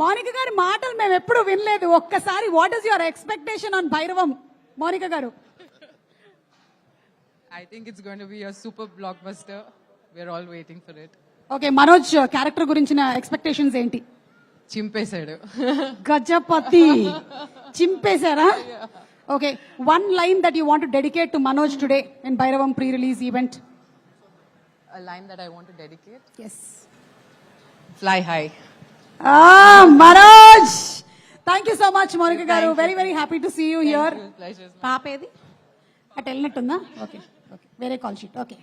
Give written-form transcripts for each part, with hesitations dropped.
మౌనిక గారి మాటలు మేము ఎప్పుడు వినలేదు. ఒక్కసారి what is your expectation on Bhairavam Mounika garu? I think it's going to be a super blockbuster. We're all waiting for it. Okay, Manoj character గురించిన ఎక్స్పెక్టేషన్స్ ఏంటి? చింపేశాడు. గజపతి చింపేశారా? Okay, one line that you want to dedicate to Manoj today in Bhairavam pre release event. A line that I want to dedicate. Yes. Fly high. Manoj, thank you so much Mounika garu. Very very happy to see you here. Pleasure. పాపేది అటు వెళ్ళినట్టుందా? Okay okay, వేరే call sheet. Okay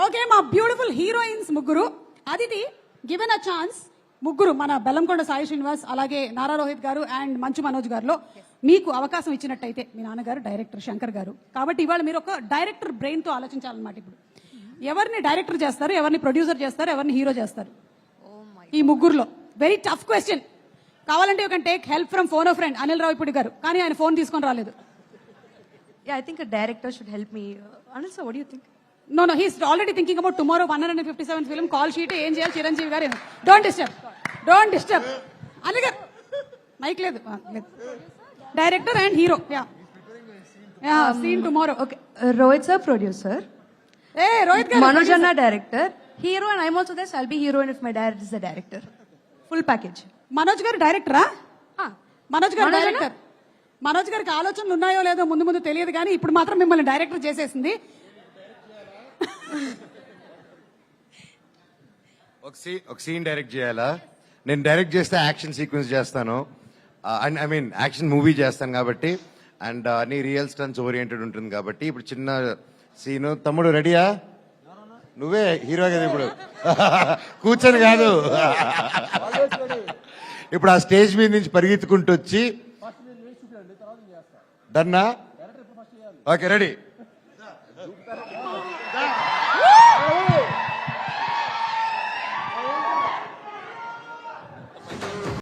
okay, మా beautiful heroines ముగ్గురు. Aditi, given a chance, ముగ్గురు మన బెల్లంకొండ సాయి శ్రీనివాస్, అలాగే నారా రోహిత్ గారు అండ్ మంచు మనోజ్ గారిలో మీకు అవకాశం ఇచ్చినట్టయితే, మీ నాన్నగారు డైరెక్టర్ శంకర్ గారు కాబట్టి ఇవాళ మీరు ఒక డైరెక్టర్ బ్రెయిన్ తో ఆలోచించాలన్నమాట. ఇప్పుడు ఎవరిని డైరెక్టర్ చేస్తారు, ఎవరిని ప్రొడ్యూసర్ చేస్తారు, ఎవరిని హీరో చేస్తారు? ఈ ముగ్గురులో వెరీ టఫ్ క్వశ్చన్. కావాలంటే you can take help from phone off friend Anil Ravipudi గారు, కానీ ఆయన ఫోన్ తీసుకొని రాలేదు. Yeah, I think a director should help me. Anil sir, what do you think? No, he's already thinking about tomorrow 157th film call sheet. ఏం చేయాలి చిరంజీవి గారు? Don't disturb Anil garu, mike లేదు. Director and hero, yeah seen tomorrow. Okay, Rohit sir, producer. Rohit garu, Manoj Anna, director. Hero, and I'm also there, so I'll be heroine if my dad is the director. Full package. Manoj గారు డైరెక్టరా? మనోజ్ గారు Manoj director. Manoj గారికి ఆలోచనలు ఉన్నాయో లేదో ముందు ముందు తెలియదు, కానీ ఇప్పుడు మాత్రం మిమ్మల్ని డైరెక్టర్ చేసేసింది. ఒక సీన్ డైరెక్ట్ చేయాలా? నేను డైరెక్ట్ చేస్తే యాక్షన్ సీక్వెన్స్ చేస్తాను, ఐ మీన్ యాక్షన్ మూవీ చేస్తాను కాబట్టి, అండ్ అన్ని రియల్ స్టన్స్ ఓరియంటెడ్ ఉంటుంది కాబట్టి. ఇప్పుడు చిన్న సీను. తమ్ముడు రెడీయా? నువ్వే హీరో కదా ఇప్పుడు, కూర్చొని కాదు. ఇప్పుడు ఆ స్టేజ్ మీద నుంచి పరిగెత్తుకుంటూ వచ్చి, డన్నా? Okay, ready.